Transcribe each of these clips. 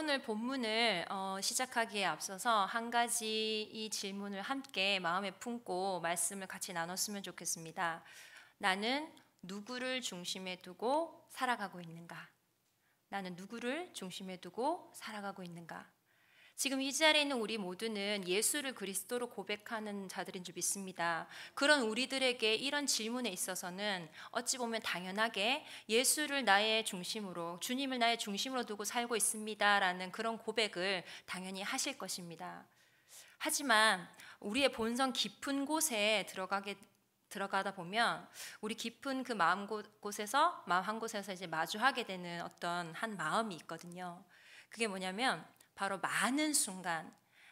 오늘 본문을 시작하기에 앞서서 한 가지 이 질문을 함께 마음에 품고 말씀을 같이 나눴으면 좋겠습니다. 나는 누구를 중심에 두고 살아가고 있는가? 나는 누구를 중심에 두고 살아가고 있는가? 지금 이 자리에 있는 우리 모두는 예수를 그리스도로 고백하는 자들인 줄 믿습니다. 그런 우리들에게 이런 질문에 있어서는 어찌 보면 당연하게 예수를 나의 중심으로, 주님을 나의 중심으로 두고 살고 있습니다라는 그런 고백을 당연히 하실 것입니다. 하지만 우리의 본성 깊은 곳에 들어가다 보면 우리 깊은 그 마음 한 곳에서 이제 마주하게 되는 어떤 한 마음이 있거든요. 그게 뭐냐면 바로 많은 순간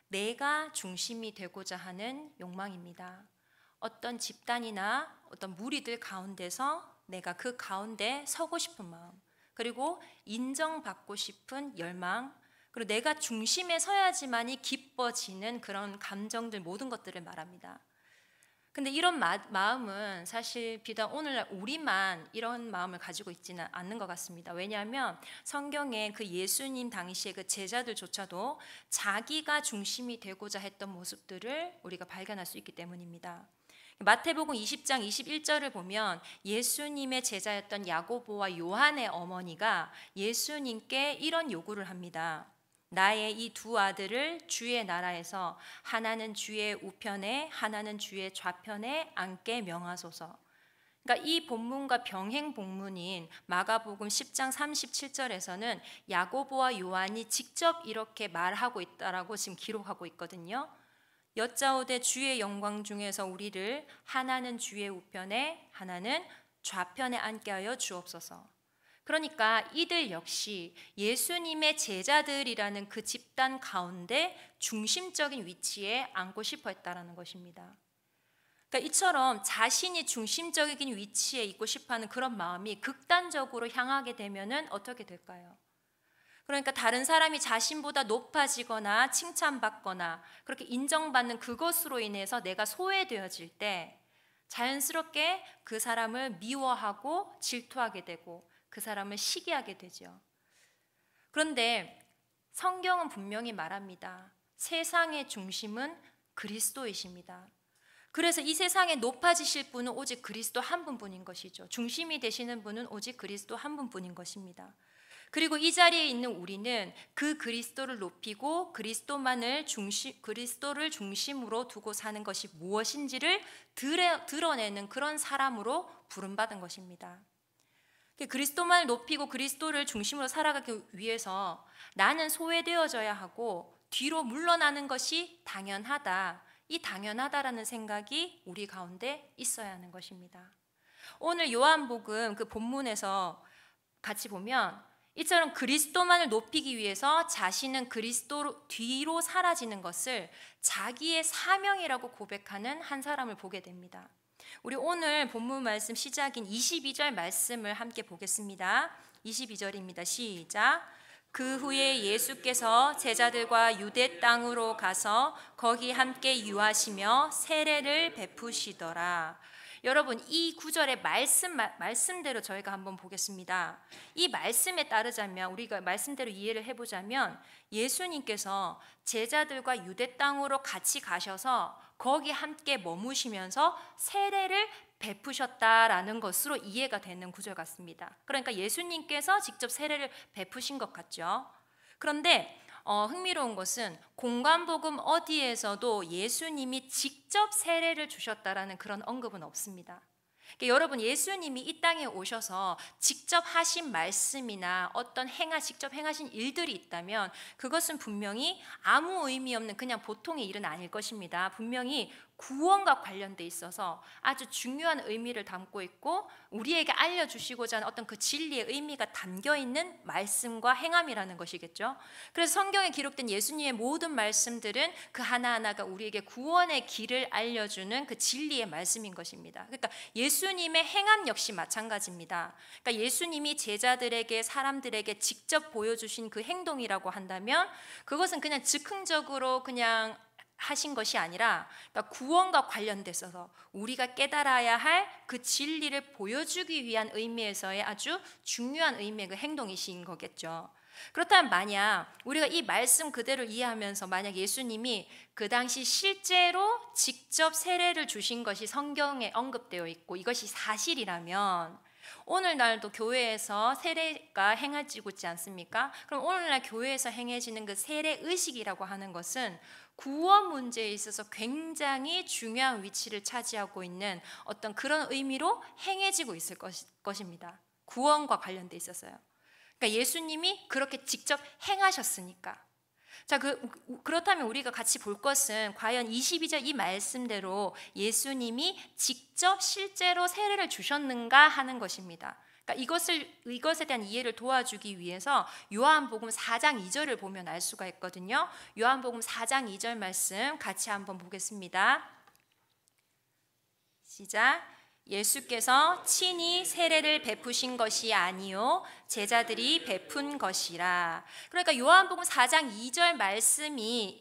내가 중심이 되고자 하는 욕망입니다. 어떤 집단이나 어떤 무리들 가운데서 내가 그 가운데 서고 싶은 마음, 그리고 인정받고 싶은 열망, 그리고 내가 중심에 서야지만이 기뻐지는 그런 감정들, 모든 것들을 말합니다. 근데 이런 마음은 사실 비단 오늘날 우리만 이런 마음을 가지고 있지는 않는 것 같습니다. 왜냐하면 성경에 그 예수님 당시의 그 제자들조차도 자기가 중심이 되고자 했던 모습들을 우리가 발견할 수 있기 때문입니다. 마태복음 20장 21절을 보면 예수님의 제자였던 야고보와 요한의 어머니가 예수님께 이런 요구를 합니다. 나의 이 두 아들을 주의 나라에서 하나는 주의 우편에 하나는 주의 좌편에 앉게 명하소서. 그러니까 이 본문과 병행 본문인 마가복음 10장 37절에서는 야고보와 요한이 직접 이렇게 말하고 있다라고 지금 기록하고 있거든요. 여짜오되 주의 영광 중에서 우리를 하나는 주의 우편에 하나는 좌편에 앉게 하여 주옵소서. 그러니까 이들 역시 예수님의 제자들이라는 그 집단 가운데 중심적인 위치에 앉고 싶어 했다라는 것입니다. 그러니까 이처럼 자신이 중심적인 위치에 있고 싶어하는 그런 마음이 극단적으로 향하게 되면은 어떻게 될까요? 그러니까 다른 사람이 자신보다 높아지거나 칭찬받거나 그렇게 인정받는 그것으로 인해서 내가 소외되어질 때 자연스럽게 그 사람을 미워하고 질투하게 되고 그 사람을 시기하게 되죠. 그런데 성경은 분명히 말합니다. 세상의 중심은 그리스도이십니다. 그래서 이 세상에 높아지실 분은 오직 그리스도 한 분뿐인 것이죠. 중심이 되시는 분은 오직 그리스도 한 분뿐인 것입니다. 그리고 이 자리에 있는 우리는 그 그리스도를 높이고 그리스도를 중심으로 두고 사는 것이 무엇인지를 드러내는 그런 사람으로 부름받은 것입니다. 그리스도만을 높이고 그리스도를 중심으로 살아가기 위해서 나는 소외되어져야 하고 뒤로 물러나는 것이 당연하다. 이 당연하다라는 생각이 우리 가운데 있어야 하는 것입니다. 오늘 요한복음 그 본문에서 같이 보면 이처럼 그리스도만을 높이기 위해서 자신은 그리스도 뒤로 사라지는 것을 자기의 사명이라고 고백하는 한 사람을 보게 됩니다. 우리 오늘 본문 말씀 시작인 22절 말씀을 함께 보겠습니다. 22절입니다. 시작. 그 후에 예수께서 제자들과 유대 땅으로 가서 거기 함께 유하시며 세례를 베푸시더라. 여러분, 이 구절의 말씀대로 저희가 한번 보겠습니다. 이 말씀에 따르자면, 우리가 말씀대로 이해를 해보자면 예수님께서 제자들과 유대 땅으로 같이 가셔서 거기 함께 머무시면서 세례를 베푸셨다라는 것으로 이해가 되는 구절 같습니다. 그러니까 예수님께서 직접 세례를 베푸신 것 같죠. 그런데 흥미로운 것은 공관복음 어디에서도 예수님이 직접 세례를 주셨다라는 그런 언급은 없습니다. 그러니까 여러분, 예수님이 이 땅에 오셔서 직접 하신 말씀이나 어떤 직접 행하신 일들이 있다면 그것은 분명히 아무 의미 없는 그냥 보통의 일은 아닐 것입니다. 분명히 구원과 관련돼 있어서 아주 중요한 의미를 담고 있고 우리에게 알려주시고자 하는 어떤 그 진리의 의미가 담겨있는 말씀과 행함이라는 것이겠죠. 그래서 성경에 기록된 예수님의 모든 말씀들은 그 하나하나가 우리에게 구원의 길을 알려주는 그 진리의 말씀인 것입니다. 그러니까 예수님의 행함 역시 마찬가지입니다. 그러니까 예수님이 제자들에게 사람들에게 직접 보여주신 그 행동이라고 한다면 그것은 그냥 즉흥적으로 그냥 하신 것이 아니라 그러니까 구원과 관련돼서 우리가 깨달아야 할 그 진리를 보여주기 위한 의미에서의 아주 중요한 의미의 그 행동이신 거겠죠. 그렇다면 만약 우리가 이 말씀 그대로 이해하면서 만약 예수님이 그 당시 실제로 직접 세례를 주신 것이 성경에 언급되어 있고 이것이 사실이라면 오늘날도 교회에서 세례가 행해지고 있지 않습니까? 그럼 오늘날 교회에서 행해지는 그 세례 의식이라고 하는 것은 구원 문제에 있어서 굉장히 중요한 위치를 차지하고 있는 어떤 그런 의미로 행해지고 있을 것입니다. 구원과 관련돼 있어서요. 그러니까 예수님이 그렇게 직접 행하셨으니까. 자, 그렇다면 우리가 같이 볼 것은 과연 22절 이 말씀대로 예수님이 직접 실제로 세례를 주셨는가 하는 것입니다. 그러니까 이것에 대한 이해를 도와주기 위해서 요한복음 4장 2절을 보면 알 수가 있거든요. 요한복음 4장 2절 말씀 같이 한번 보겠습니다. 시작. 예수께서 친히 세례를 베푸신 것이 아니요 제자들이 베푼 것이라. 그러니까 요한복음 4장 2절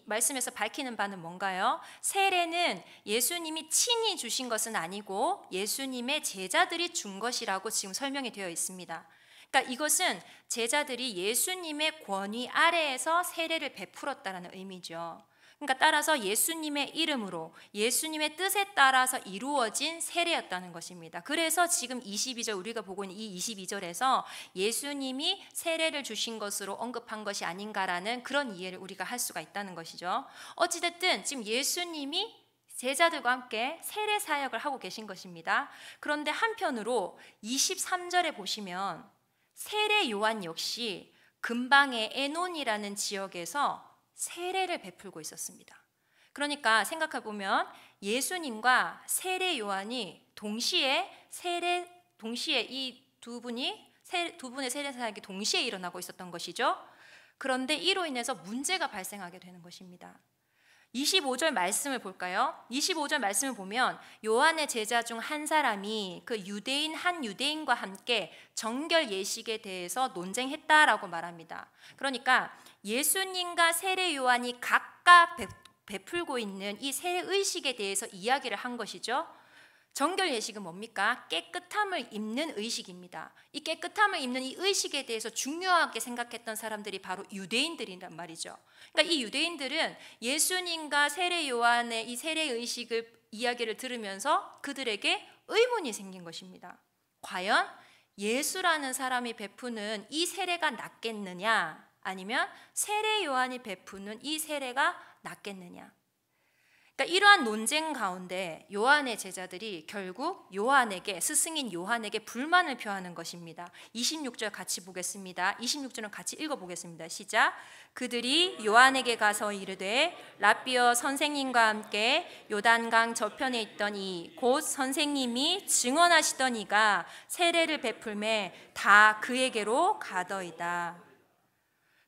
말씀에서 밝히는 바는 뭔가요? 세례는 예수님이 친히 주신 것은 아니고 예수님의 제자들이 준 것이라고 지금 설명이 되어 있습니다. 그러니까 이것은 제자들이 예수님의 권위 아래에서 세례를 베풀었다는 의미죠. 그러니까 따라서 예수님의 이름으로 예수님의 뜻에 따라서 이루어진 세례였다는 것입니다. 그래서 지금 22절 우리가 보고 있는 이 22절에서 예수님이 세례를 주신 것으로 언급한 것이 아닌가라는 그런 이해를 우리가 할 수가 있다는 것이죠. 어찌됐든 지금 예수님이 제자들과 함께 세례 사역을 하고 계신 것입니다. 그런데 한편으로 23절에 보시면 세례 요한 역시 근방의 에논이라는 지역에서 세례를 베풀고 있었습니다. 그러니까 생각해 보면 예수님과 세례 요한이 동시에 이 두 분의 세례 사역이 동시에 일어나고 있었던 것이죠. 그런데 이로 인해서 문제가 발생하게 되는 것입니다. 25절 말씀을 볼까요? 25절 말씀을 보면 요한의 제자 중 한 사람이 그 한 유대인과 함께 정결 예식에 대해서 논쟁했다라고 말합니다. 그러니까 예수님과 세례 요한이 각각 베풀고 있는 이 세례 의식에 대해서 이야기를 한 것이죠. 정결 예식은 뭡니까? 깨끗함을 입는 의식입니다. 이 깨끗함을 입는 이 의식에 대해서 중요하게 생각했던 사람들이 바로 유대인들이란 말이죠. 그러니까 이 유대인들은 예수님과 세례 요한의 이 세례 의식을 이야기를 들으면서 그들에게 의문이 생긴 것입니다. 과연 예수라는 사람이 베푸는 이 세례가 낫겠느냐? 아니면 세례 요한이 베푸는 이 세례가 낫겠느냐? 그러니까 이러한 논쟁 가운데 요한의 제자들이 결국 스승인 요한에게 불만을 표하는 것입니다. 26절 같이 보겠습니다. 26절은 같이 읽어보겠습니다. 시작. 그들이 요한에게 가서 이르되 랍비어 선생님과 함께 요단강 저편에 있던 곧 선생님이 증언하시던 이가 세례를 베풀매 다 그에게로 가더이다.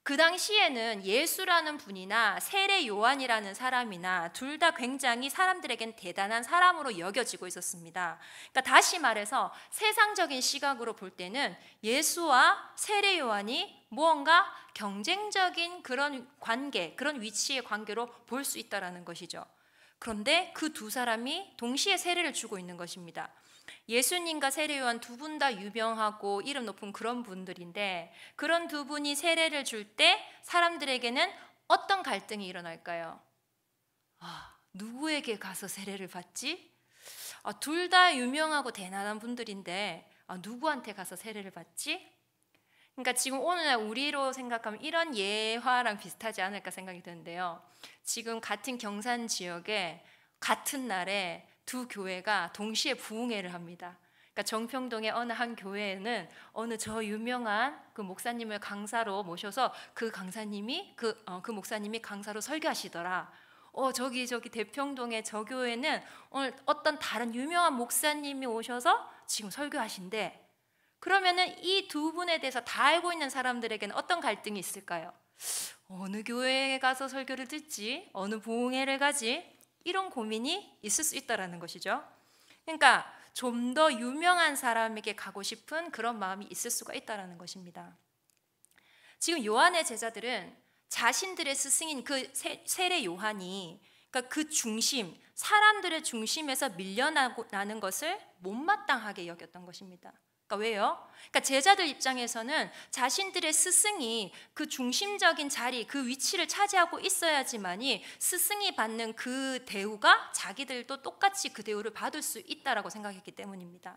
그 당시에는 예수라는 분이나 세례 요한이라는 사람이나 둘 다 굉장히 사람들에겐 대단한 사람으로 여겨지고 있었습니다. 그러니까 다시 말해서 세상적인 시각으로 볼 때는 예수와 세례 요한이 무언가 경쟁적인 그런 관계, 그런 위치의 관계로 볼 수 있다는 것이죠. 그런데 그 두 사람이 동시에 세례를 주고 있는 것입니다. 예수님과 세례 요한 두 분 다 유명하고 이름 높은 그런 분들인데 그런 두 분이 세례를 줄 때 사람들에게는 어떤 갈등이 일어날까요? 누구에게 가서 세례를 받지? 둘 다 유명하고 대단한 분들인데 누구한테 가서 세례를 받지? 그러니까 지금 오늘날 우리로 생각하면 이런 예화랑 비슷하지 않을까 생각이 드는데요. 지금 같은 경산 지역에 같은 날에 두 교회가 동시에 부흥회를 합니다. 그러니까 정평동의 어느 한 교회에는 어느 저 유명한 그 목사님을 강사로 모셔서 그 목사님이 강사로 설교하시더라. 저기 대평동의 저 교회는 오늘 어떤 다른 유명한 목사님이 오셔서 지금 설교하신대. 그러면은 이 두 분에 대해서 다 알고 있는 사람들에게는 어떤 갈등이 있을까요? 어느 교회에 가서 설교를 듣지? 어느 부흥회를 가지? 이런 고민이 있을 수 있다는 것이죠. 그러니까 좀 더 유명한 사람에게 가고 싶은 그런 마음이 있을 수가 있다는 것입니다. 지금 요한의 제자들은 자신들의 스승인 그 세례 요한이 그러니까 그 중심, 사람들의 중심에서 밀려나는 것을 못마땅하게 여겼던 것입니다. 그러니까 왜요? 그러니까 제자들 입장에서는 자신들의 스승이 그 중심적인 자리, 그 위치를 차지하고 있어야지만이 스승이 받는 그 대우가 자기들도 똑같이 그 대우를 받을 수 있다라고 생각했기 때문입니다.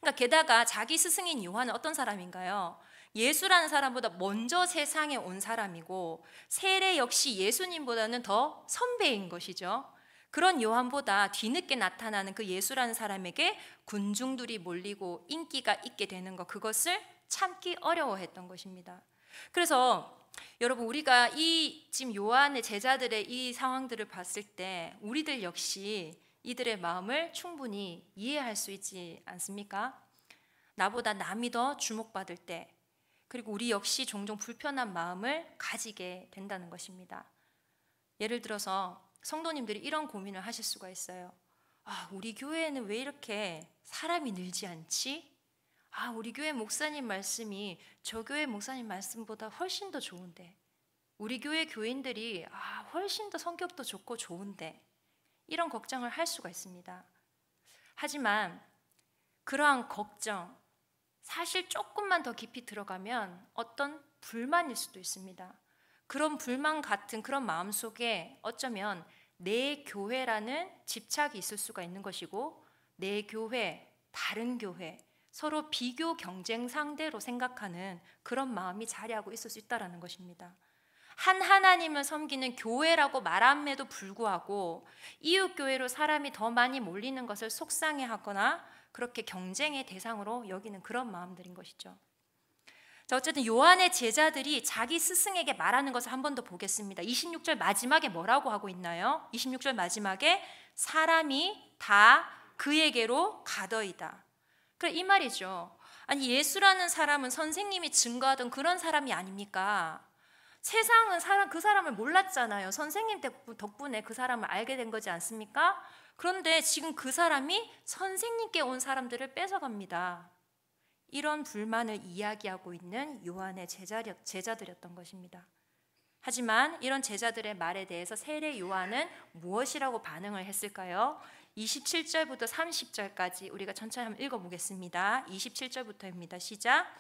그러니까 게다가 자기 스승인 요한은 어떤 사람인가요? 예수라는 사람보다 먼저 세상에 온 사람이고 세례 역시 예수님보다는 더 선배인 것이죠. 그런 요한보다 뒤늦게 나타나는 그 예수라는 사람에게 군중들이 몰리고 인기가 있게 되는 것, 그것을 참기 어려워했던 것입니다. 그래서 여러분, 우리가 이 지금 요한의 제자들의 이 상황들을 봤을 때 우리들 역시 이들의 마음을 충분히 이해할 수 있지 않습니까? 나보다 남이 더 주목받을 때, 그리고 우리 역시 종종 불편한 마음을 가지게 된다는 것입니다. 예를 들어서 성도님들이 이런 고민을 하실 수가 있어요. 우리 교회는 왜 이렇게 사람이 늘지 않지? 우리 교회 목사님 말씀이 저 교회 목사님 말씀보다 훨씬 더 좋은데, 우리 교회 교인들이 훨씬 더 성격도 좋고 좋은데, 이런 걱정을 할 수가 있습니다. 하지만 그러한 걱정, 사실 조금만 더 깊이 들어가면 어떤 불만일 수도 있습니다. 그런 불만 같은 그런 마음 속에 어쩌면 내 교회라는 집착이 있을 수가 있는 것이고, 내 교회, 다른 교회, 서로 비교 경쟁 상대로 생각하는 그런 마음이 자리하고 있을 수 있다는 것입니다. 한 하나님을 섬기는 교회라고 말함에도 불구하고 이웃 교회로 사람이 더 많이 몰리는 것을 속상해하거나 그렇게 경쟁의 대상으로 여기는 그런 마음들인 것이죠. 자, 어쨌든 요한의 제자들이 자기 스승에게 말하는 것을 한 번 더 보겠습니다. 26절 마지막에 뭐라고 하고 있나요? 26절 마지막에 사람이 다 그에게로 가더이다. 그래, 이 말이죠. 아니, 예수라는 사람은 선생님이 증거하던 그런 사람이 아닙니까? 세상은 그 사람을 몰랐잖아요. 선생님 덕분에 그 사람을 알게 된 거지 않습니까? 그런데 지금 그 사람이 선생님께 온 사람들을 뺏어갑니다. 이런 불만을 이야기하고 있는 요한의 제자들이었던 것입니다. 하지만 이런 제자들의 말에 대해서 세례 요한은 무엇이라고 반응을 했을까요? 27절부터 30절까지 우리가 천천히 한번 읽어보겠습니다. 27절부터입니다. 시작.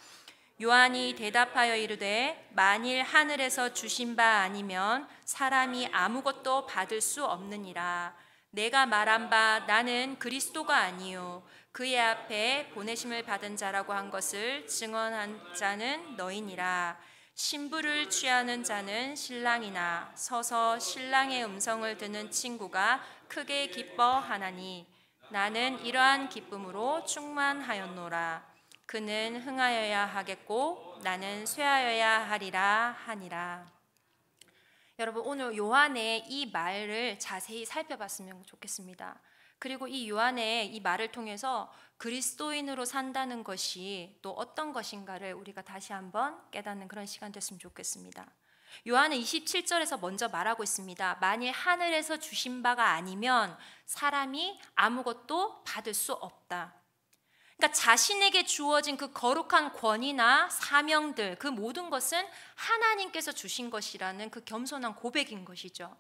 요한이 대답하여 이르되 만일 하늘에서 주신 바 아니면 사람이 아무것도 받을 수 없느니라. 내가 말한 바 나는 그리스도가 아니요 그의 앞에 보내심을 받은 자라고 한 것을 증언한 자는 너희니라. 신부를 취하는 자는 신랑이나 서서 신랑의 음성을 듣는 친구가 크게 기뻐하나니 나는 이러한 기쁨으로 충만하였노라. 그는 흥하여야 하겠고 나는 쇠하여야 하리라 하니라. 여러분, 오늘 요한의 이 말을 자세히 살펴봤으면 좋겠습니다. 그리고 이 요한의 이 말을 통해서 그리스도인으로 산다는 것이 또 어떤 것인가를 우리가 다시 한번 깨닫는 그런 시간 됐으면 좋겠습니다. 요한은 27절에서 먼저 말하고 있습니다. 만일 하늘에서 주신 바가 아니면 사람이 아무것도 받을 수 없다. 그러니까 자신에게 주어진 그 거룩한 권위나 사명들, 그 모든 것은 하나님께서 주신 것이라는 그 겸손한 고백인 것이죠.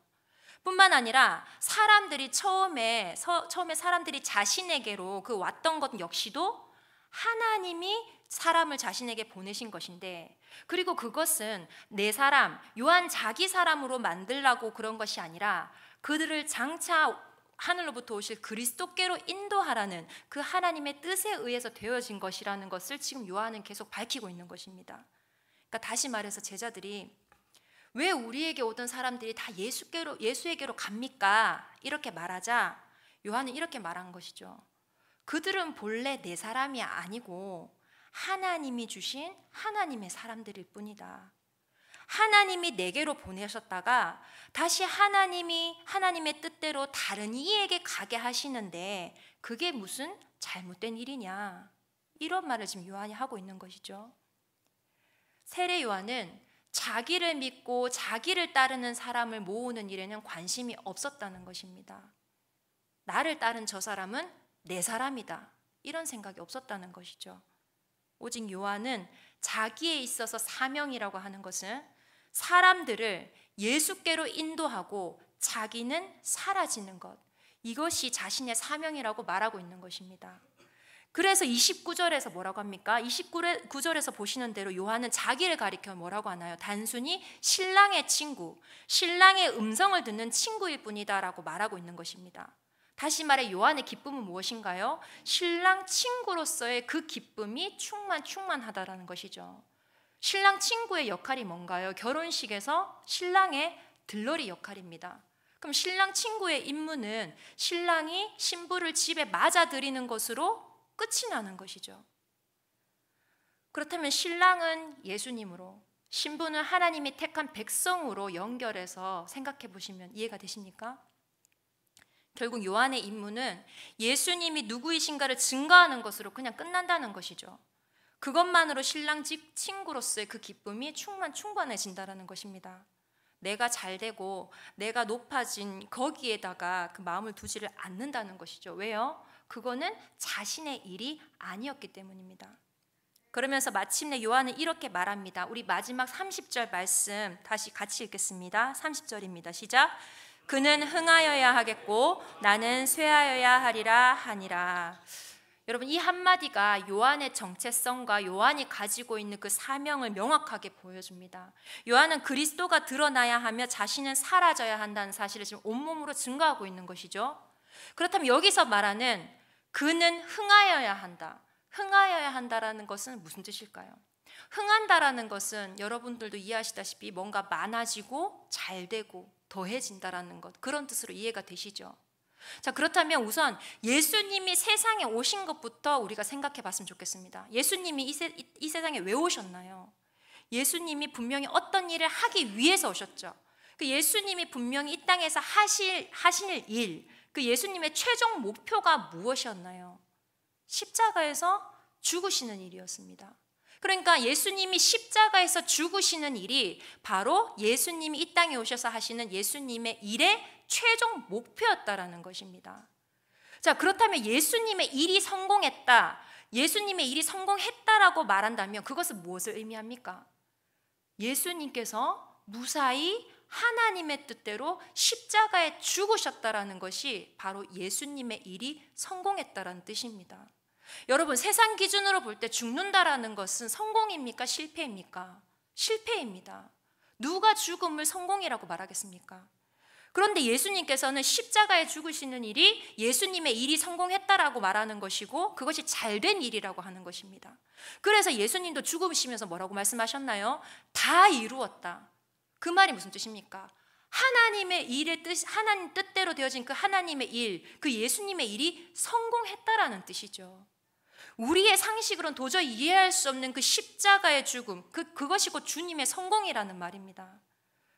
뿐만 아니라 사람들이 처음에 사람들이 자신에게로 그 왔던 것 역시도 하나님이 사람을 자신에게 보내신 것인데, 그리고 그것은 내 사람, 요한 자기 사람으로 만들라고 그런 것이 아니라 그들을 장차 하늘로부터 오실 그리스도께로 인도하라는 그 하나님의 뜻에 의해서 되어진 것이라는 것을 지금 요한은 계속 밝히고 있는 것입니다. 그러니까 다시 말해서 제자들이 왜 우리에게 오던 사람들이 다 예수에게로 갑니까? 이렇게 말하자 요한은 이렇게 말한 것이죠. 그들은 본래 내 사람이 아니고 하나님이 주신 하나님의 사람들일 뿐이다. 하나님이 내게로 보내셨다가 다시 하나님의 뜻대로 다른 이에게 가게 하시는데 그게 무슨 잘못된 일이냐, 이런 말을 지금 요한이 하고 있는 것이죠. 세례 요한은 자기를 믿고 자기를 따르는 사람을 모으는 일에는 관심이 없었다는 것입니다. 나를 따른 저 사람은 내 사람이다, 이런 생각이 없었다는 것이죠. 오직 요한은 자기에 있어서 사명이라고 하는 것은 사람들을 예수께로 인도하고 자기는 사라지는 것, 이것이 자신의 사명이라고 말하고 있는 것입니다. 그래서 29절에서 뭐라고 합니까? 29절에서 보시는 대로 요한은 자기를 가리켜 뭐라고 하나요? 단순히 신랑의 친구, 신랑의 음성을 듣는 친구일 뿐이다라고 말하고 있는 것입니다. 다시 말해 요한의 기쁨은 무엇인가요? 신랑 친구로서의 그 기쁨이 충만하다라는 것이죠. 신랑 친구의 역할이 뭔가요? 결혼식에서 신랑의 들러리 역할입니다. 그럼 신랑 친구의 임무는 신랑이 신부를 집에 맞아들이는 것으로 끝이 나는 것이죠. 그렇다면 신랑은 예수님으로, 신부는 하나님이 택한 백성으로 연결해서 생각해 보시면 이해가 되십니까? 결국 요한의 임무는 예수님이 누구이신가를 증거하는 것으로 그냥 끝난다는 것이죠. 그것만으로 신랑 친구로서의 그 기쁨이 충만해진다는 것입니다. 내가 잘되고 내가 높아진 거기에다가 그 마음을 두지를 않는다는 것이죠. 왜요? 그거는 자신의 일이 아니었기 때문입니다. 그러면서 마침내 요한은 이렇게 말합니다. 우리 마지막 30절 말씀 다시 같이 읽겠습니다. 30절입니다. 시작. 그는 흥하여야 하겠고 나는 쇠하여야 하리라 하니라. 여러분, 이 한마디가 요한의 정체성과 요한이 가지고 있는 그 사명을 명확하게 보여줍니다. 요한은 그리스도가 드러나야 하며 자신은 사라져야 한다는 사실을 지금 온몸으로 증거하고 있는 것이죠. 그렇다면 여기서 말하는 그는 흥하여야 한다. 흥하여야 한다라는 것은 무슨 뜻일까요? 흥한다라는 것은 여러분들도 이해하시다시피 뭔가 많아지고 잘되고 더해진다라는 것, 그런 뜻으로 이해가 되시죠? 자, 그렇다면 우선 예수님이 세상에 오신 것부터 우리가 생각해 봤으면 좋겠습니다. 예수님이 이 세상에 왜 오셨나요? 예수님이 분명히 어떤 일을 하기 위해서 오셨죠. 그 예수님이 분명히 이 땅에서 하실 일, 그 예수님의 최종 목표가 무엇이었나요? 십자가에서 죽으시는 일이었습니다. 그러니까 예수님이 십자가에서 죽으시는 일이 바로 예수님이 이 땅에 오셔서 하시는 예수님의 일의 최종 목표였다라는 것입니다. 자, 그렇다면 예수님의 일이 성공했다, 예수님의 일이 성공했다라고 말한다면 그것은 무엇을 의미합니까? 예수님께서 무사히 하나님의 뜻대로 십자가에 죽으셨다라는 것이 바로 예수님의 일이 성공했다라는 뜻입니다. 여러분, 세상 기준으로 볼 때 죽는다라는 것은 성공입니까? 실패입니까? 실패입니다. 누가 죽음을 성공이라고 말하겠습니까? 그런데 예수님께서는 십자가에 죽으시는 일이 예수님의 일이 성공했다라고 말하는 것이고 그것이 잘된 일이라고 하는 것입니다. 그래서 예수님도 죽으시면서 뭐라고 말씀하셨나요? 다 이루었다. 그 말이 무슨 뜻입니까? 하나님의 일의 뜻, 하나님 뜻대로 되어진 그 하나님의 일, 그 예수님의 일이 성공했다라는 뜻이죠. 우리의 상식으로는 도저히 이해할 수 없는 그 십자가의 죽음, 그것이 곧 주님의 성공이라는 말입니다.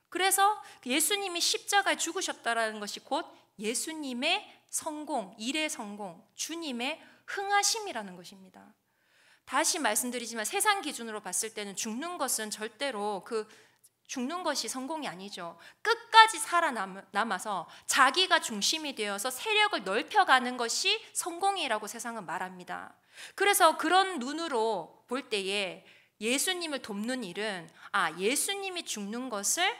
그래서 예수님이 십자가에 죽으셨다라는 것이 곧 예수님의 성공, 일의 성공, 주님의 흥하심이라는 것입니다. 다시 말씀드리지만 세상 기준으로 봤을 때는 죽는 것은 절대로 죽는 것이 성공이 아니죠. 끝까지 살아남아서 자기가 중심이 되어서 세력을 넓혀가는 것이 성공이라고 세상은 말합니다. 그래서 그런 눈으로 볼 때에 예수님을 돕는 일은 예수님이 죽는 것을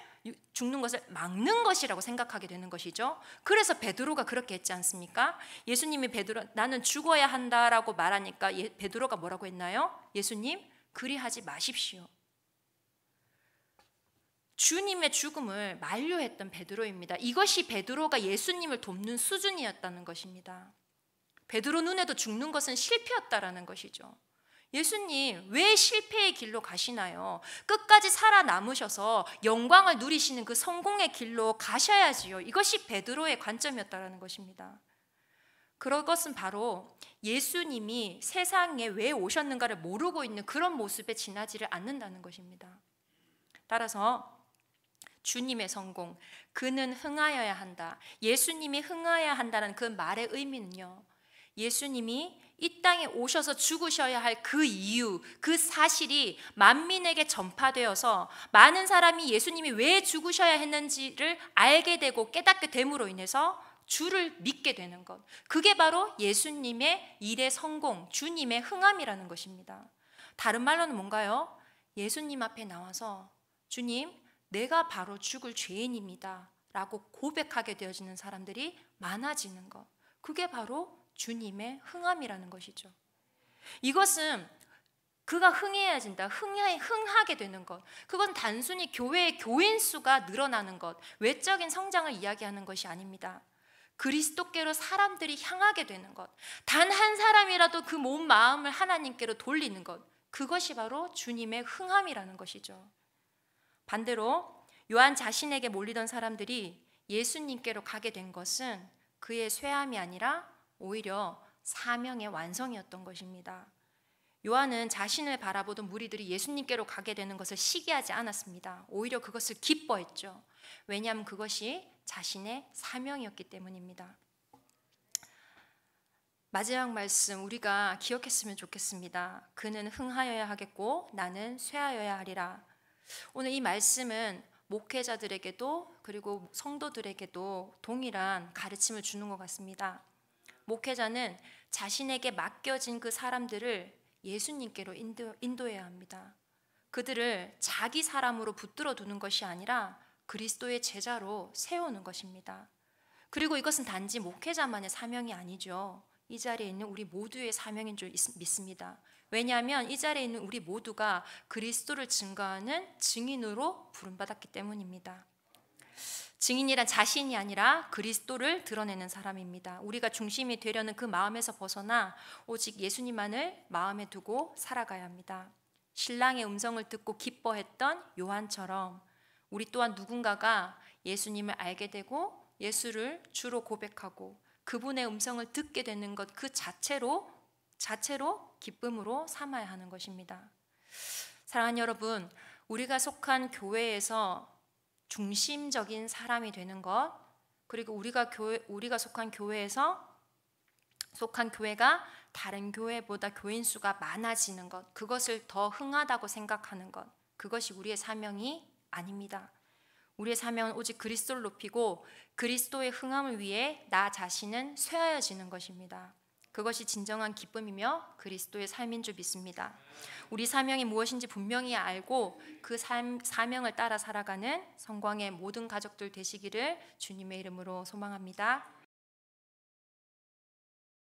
막는 것이라고 생각하게 되는 것이죠. 그래서 베드로가 그렇게 했지 않습니까? 예수님이 나는 죽어야 한다라고 말하니까 베드로가 뭐라고 했나요? 예수님, 그리하지 마십시오. 주님의 죽음을 만류했던 베드로입니다. 이것이 베드로가 예수님을 돕는 수준이었다는 것입니다. 베드로 눈에도 죽는 것은 실패였다라는 것이죠. 예수님, 왜 실패의 길로 가시나요? 끝까지 살아남으셔서 영광을 누리시는 그 성공의 길로 가셔야지요. 이것이 베드로의 관점이었다라는 것입니다. 그것은 바로 예수님이 세상에 왜 오셨는가를 모르고 있는 그런 모습에 지나지를 않는다는 것입니다. 따라서 주님의 성공, 그는 흥하여야 한다, 예수님이 흥하여야 한다는 그 말의 의미는요, 예수님이 이 땅에 오셔서 죽으셔야 할 그 이유, 그 사실이 만민에게 전파되어서 많은 사람이 예수님이 왜 죽으셔야 했는지를 알게 되고 깨닫게 됨으로 인해서 주를 믿게 되는 것, 그게 바로 예수님의 일의 성공, 주님의 흥함이라는 것입니다. 다른 말로는 뭔가요? 예수님 앞에 나와서 주님, 내가 바로 죽을 죄인입니다 라고 고백하게 되어지는 사람들이 많아지는 것, 그게 바로 주님의 흥함이라는 것이죠. 이것은 그가 흥해야진다. 흥하게 되는 것. 그건 단순히 교회의 교인 수가 늘어나는 것, 외적인 성장을 이야기하는 것이 아닙니다. 그리스도께로 사람들이 향하게 되는 것, 단 한 사람이라도 그 몸 마음을 하나님께로 돌리는 것, 그것이 바로 주님의 흥함이라는 것이죠. 반대로 요한 자신에게 몰리던 사람들이 예수님께로 가게 된 것은 그의 쇠함이 아니라 오히려 사명의 완성이었던 것입니다. 요한은 자신을 바라보던 무리들이 예수님께로 가게 되는 것을 시기하지 않았습니다. 오히려 그것을 기뻐했죠. 왜냐하면 그것이 자신의 사명이었기 때문입니다. 마지막 말씀 우리가 기억했으면 좋겠습니다. 그는 흥하여야 하겠고 나는 쇠하여야 하리라. 오늘 이 말씀은 목회자들에게도 그리고 성도들에게도 동일한 가르침을 주는 것 같습니다. 목회자는 자신에게 맡겨진 그 사람들을 예수님께로 인도해야 합니다. 그들을 자기 사람으로 붙들어 두는 것이 아니라 그리스도의 제자로 세우는 것입니다. 그리고 이것은 단지 목회자만의 사명이 아니죠. 이 자리에 있는 우리 모두의 사명인 줄 믿습니다. 왜냐하면 이 자리에 있는 우리 모두가 그리스도를 증거하는 증인으로 부름받았기 때문입니다. 증인이란 자신이 아니라 그리스도를 드러내는 사람입니다. 우리가 중심이 되려는 그 마음에서 벗어나 오직 예수님만을 마음에 두고 살아가야 합니다. 신랑의 음성을 듣고 기뻐했던 요한처럼 우리 또한 누군가가 예수님을 알게 되고 예수를 주로 고백하고 그분의 음성을 듣게 되는 것 그 자체로 기쁨으로 삼아야 하는 것입니다. 사랑하는 여러분, 우리가 속한 교회에서 중심적인 사람이 되는 것, 그리고 우리가 속한 교회가 다른 교회보다 교인 수가 많아지는 것, 그것을 더 흥하다고 생각하는 것, 그것이 우리의 사명이 아닙니다. 우리의 사명은 오직 그리스도를 높이고 그리스도의 흥함을 위해 나 자신은 쇠하여지는 것입니다. 그것이 진정한 기쁨이며 그리스도의 삶인 줄 믿습니다. 우리 사명이 무엇인지 분명히 알고 그 사명을 따라 살아가는 성광의 모든 가족들 되시기를 주님의 이름으로 소망합니다.